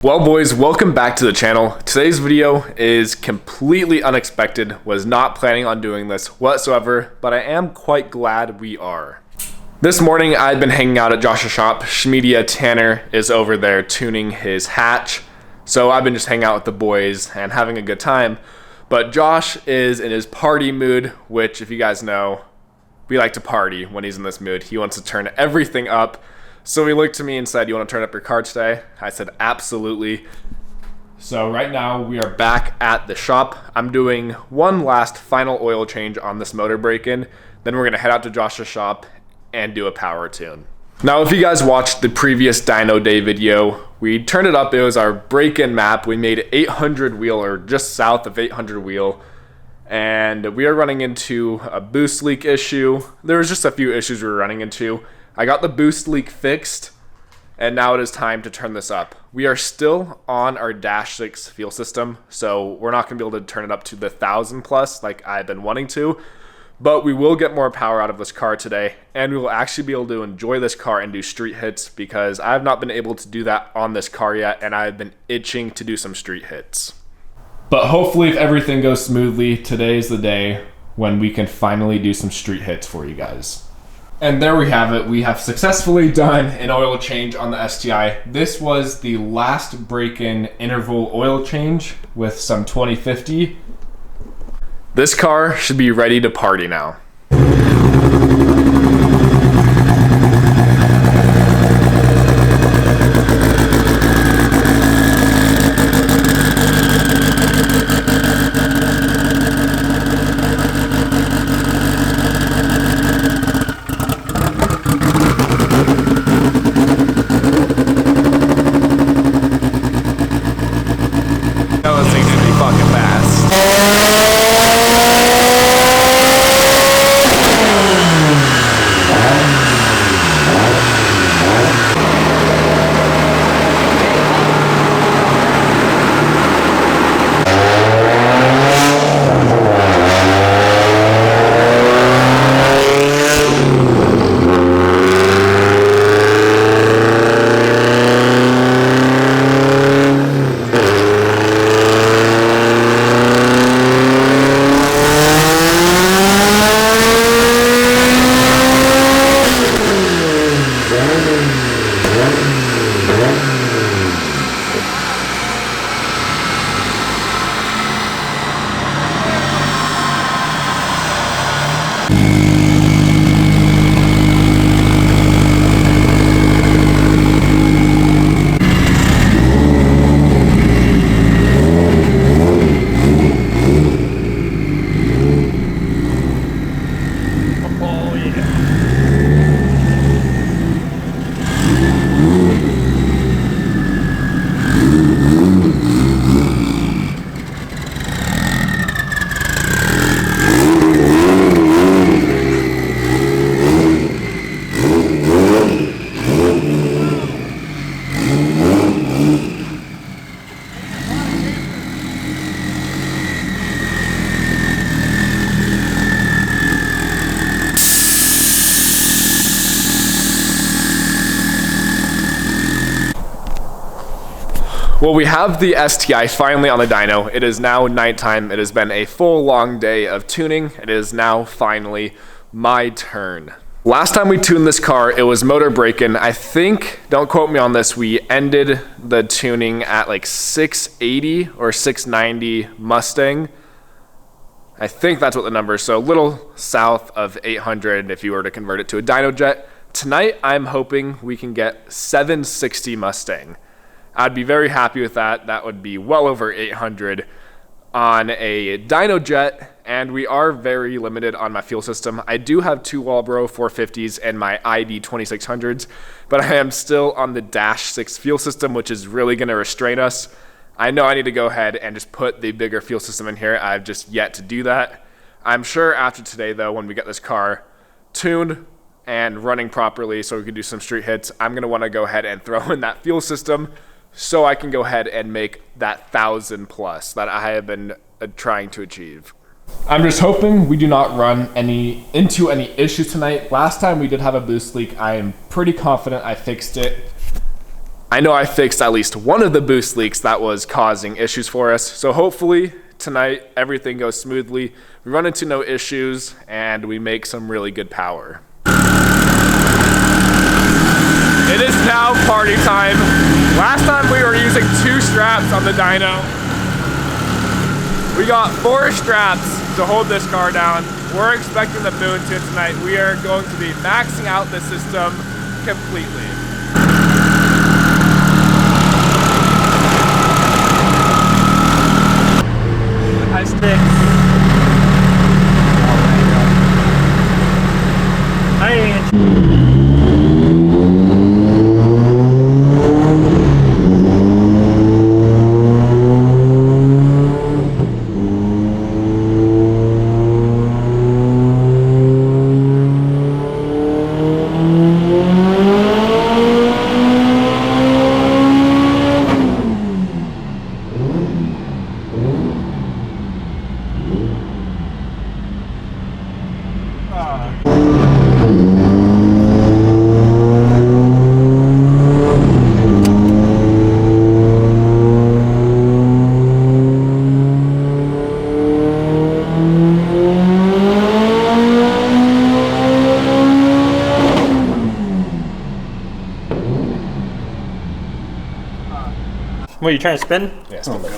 Well boys, welcome back to the channel. Today's video is completely unexpected. Was not planning on doing this whatsoever, but I am quite glad we are. This morning I've been hanging out at Josh's shop. Shmedia Tanner is over there tuning his hatch. So I've been just hanging out with the boys and having a good time. But Josh is in his party mood, which if you guys know, we like to party when he's in this mood. He wants to turn everything up. So he looked to me and said, "You want to turn up your car today?" I said, "Absolutely." So right now we are back at the shop. I'm doing one last final oil change on this motor break-in. Then we're going to head out to Josh's shop and do a power tune. Now, if you guys watched the previous Dyno Day video, we turned it up. It was our break-in map. We made 800 wheel, or just south of 800 wheel. And we are running into a boost leak issue. There was just a few issues we were running into. I got the boost leak fixed, and now it is time to turn this up. We are still on our Dash 6 fuel system, so we're not going to be able to turn it up to the 1000 plus like I've been wanting to, but we will get more power out of this car today, and we will actually be able to enjoy this car and do street hits because I have not been able to do that on this car yet, and I've been itching to do some street hits. But hopefully if everything goes smoothly, today's the day when we can finally do some street hits for you guys. And there we have it. We have successfully done an oil change on the STI. This was the last break-in interval oil change with some 2050. This car should be ready to party now. Well, we have the STI finally on the dyno. It is now nighttime. It has been a full long day of tuning. It is now finally my turn. Last time we tuned this car, it was motor break-in. I think, don't quote me on this, we ended the tuning at like 680 or 690 Mustang. I think that's what the number is. So a little south of 800 if you were to convert it to a dyno jet. Tonight, I'm hoping we can get 760 Mustang. I'd be very happy with that. That would be well over 800 on a dyno jet, and we are very limited on my fuel system. I do have two Walbro 450s and my ID 2600s, but I am still on the Dash 6 fuel system, which is really going to restrain us. I know I need to go ahead and just put the bigger fuel system in here. I've just yet to do that. I'm sure after today, though, when we get this car tuned and running properly so we can do some street hits, I'm going to want to go ahead and throw in that fuel system so I can go ahead and make that 1000 plus that I have been trying to achieve. I'm just hoping we do not run into any issues tonight. Last time we did have a boost leak. I am pretty confident I fixed it. I know I fixed at least one of the boost leaks that was causing issues for us. So hopefully tonight everything goes smoothly, we run into no issues, and we make some really good power. It is now party time. Last time we were using 2 straps on the dyno. We got 4 straps to hold this car down. We're expecting the boon to tonight. We are going to be maxing out the system completely. High sticks. What, are you trying to spin? Yeah, spin that.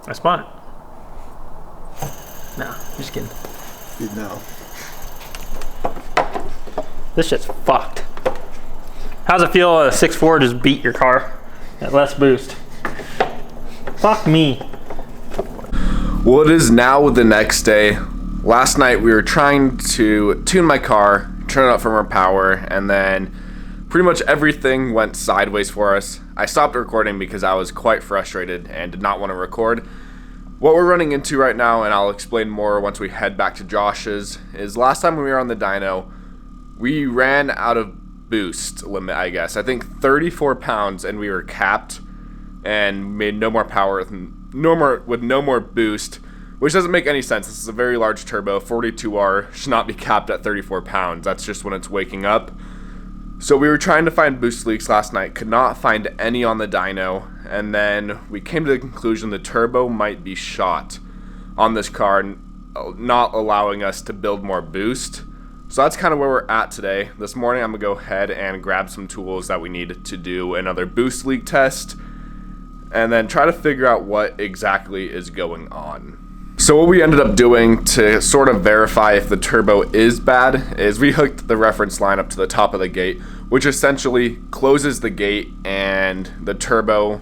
I spun it. No, just kidding. Good now. This shit's fucked. How's it feel a 6.4 just beat your car at less boost? Fuck me. Well, it is now the next day. Last night we were trying to tune my car, turn it up for more power, and then pretty much everything went sideways for us. I stopped recording because I was quite frustrated and did not want to record. What we're running into right now, and I'll explain more once we head back to Josh's, is last time when we were on the dyno, we ran out of boost limit, I guess. I think 34 pounds, and we were capped and made no more power with no more boost, which doesn't make any sense. This is a very large turbo. 42R should not be capped at 34 pounds. That's just when it's waking up. So we were trying to find boost leaks last night, could not find any on the dyno, and then we came to the conclusion the turbo might be shot on this car, not allowing us to build more boost. So that's kind of where we're at today. This morning I'm gonna go ahead and grab some tools that we need to do another boost leak test, and then try to figure out what exactly is going on. So what we ended up doing to sort of verify if the turbo is bad is we hooked the reference line up to the top of the gate, which essentially closes the gate, and the turbo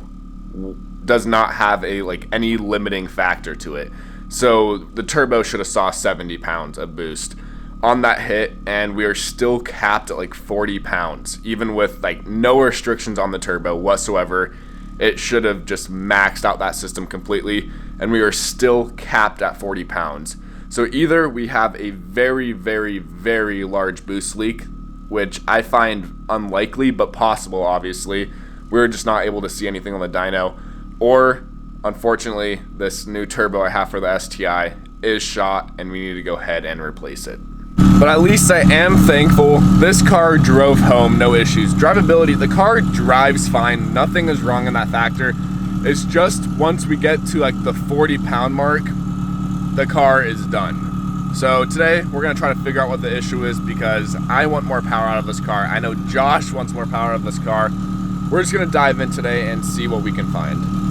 does not have any limiting factor to it. So the turbo should have saw 70 pounds of boost on that hit, and we are still capped at like 40 pounds, even with no restrictions on the turbo whatsoever. It should have just maxed out that system completely, and we are still capped at 40 pounds. So either we have a very, very, very large boost leak, which I find unlikely, but possible, obviously. We're just not able to see anything on the dyno. Or, unfortunately, this new turbo I have for the STI is shot, and we need to go ahead and replace it. But at least I am thankful this car drove home, no issues. Drivability, the car drives fine, nothing is wrong in that factor. It's just once we get to the 40 pound mark, the car is done. So today we're gonna try to figure out what the issue is, because I want more power out of this car. I know Josh wants more power out of this car. We're just gonna dive in today and see what we can find.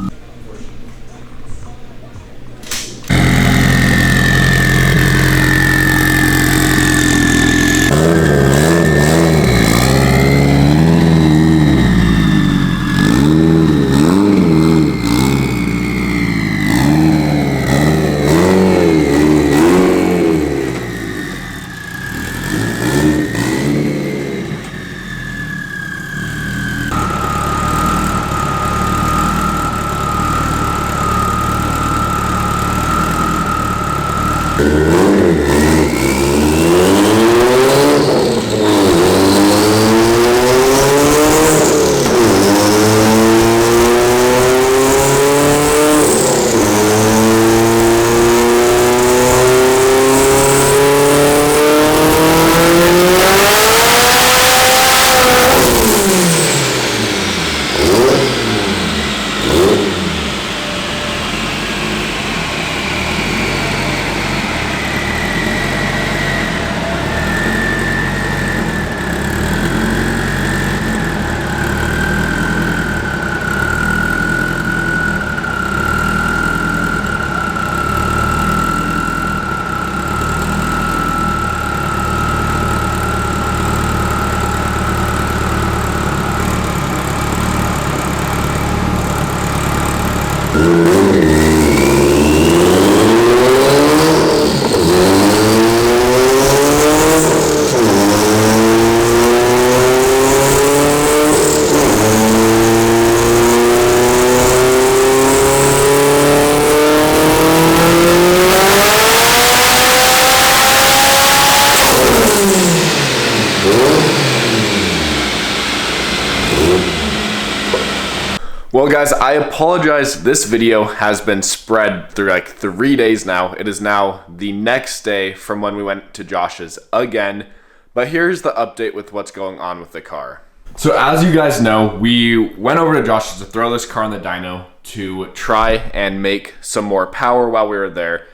Well guys, I apologize. This video has been spread through like 3 days now. It is now the next day from when we went to Josh's again. But here's the update with what's going on with the car. So as you guys know, we went over to Josh's to throw this car in the dyno to try and make some more power while we were there.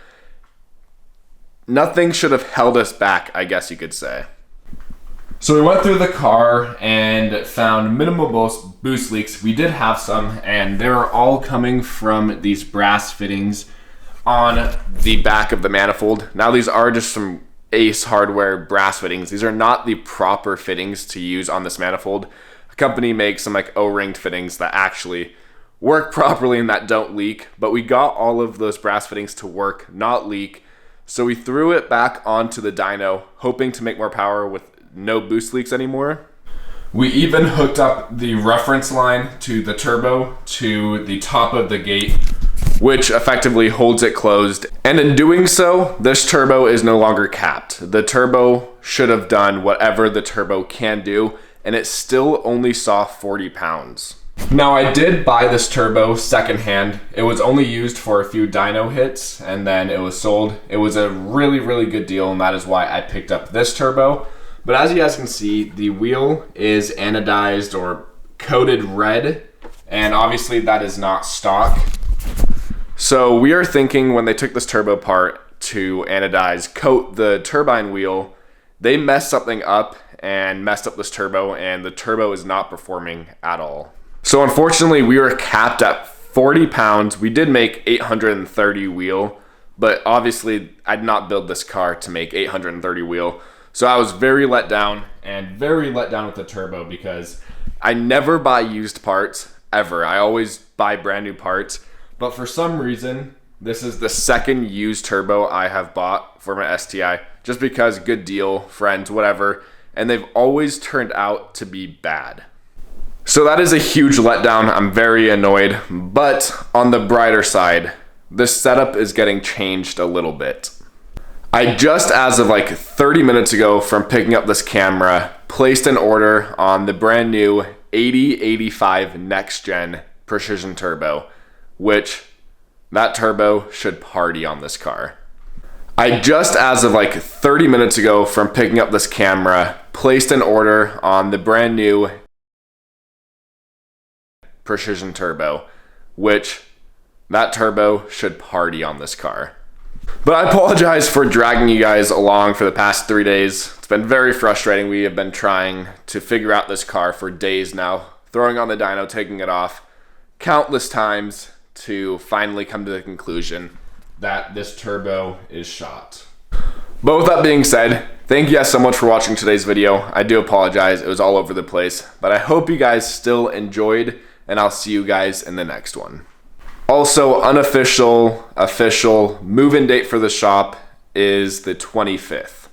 Nothing should have held us back, I guess you could say. So we went through the car and found minimal boost leaks. We did have some, and they were all coming from these brass fittings on the back of the manifold. Now these are just some Ace Hardware brass fittings. These are not the proper fittings to use on this manifold. A company makes some like O-ringed fittings that actually work properly and that don't leak, but we got all of those brass fittings to work, not leak. So we threw it back onto the dyno, hoping to make more power with no boost leaks anymore. We even hooked up the reference line to the turbo to the top of the gate, which effectively holds it closed. And in doing so, this turbo is no longer capped. The turbo should have done whatever the turbo can do, and it still only saw 40 pounds. Now I did buy this turbo secondhand. It was only used for a few dyno hits and then it was sold. It was a really, really good deal, and that is why I picked up this turbo. But as you guys can see, the wheel is anodized or coated red, and obviously that is not stock. So we are thinking when they took this turbo apart to anodize, coat the turbine wheel, they messed something up and messed up this turbo, and the turbo is not performing at all. So unfortunately, we were capped at 40 pounds. We did make 830 wheel, but obviously I did not build this car to make 830 wheel. So I was very let down with the turbo because I never buy used parts ever. I always buy brand new parts. But for some reason, this is the second used turbo I have bought for my STI, just because good deal, friends, whatever. And they've always turned out to be bad. So that is a huge letdown. I'm very annoyed. But on the brighter side, the setup is getting changed a little bit. I just, as of like 30 minutes ago from picking up this camera, placed an order on the brand new 8085 Next Gen Precision Turbo, which that turbo should party on this car. I just, as of like 30 minutes ago from picking up this camera, placed an order on the brand new Precision Turbo, which that turbo should party on this car. But I apologize for dragging you guys along for the past 3 days. It's been very frustrating. We have been trying to figure out this car for days now, throwing on the dyno, taking it off countless times to finally come to the conclusion that this turbo is shot. But with that being said, thank you guys so much for watching today's video. I do apologize, it was all over the place, but I hope you guys still enjoyed, and I'll see you guys in the next one. Also, official move-in date for the shop is the 25th.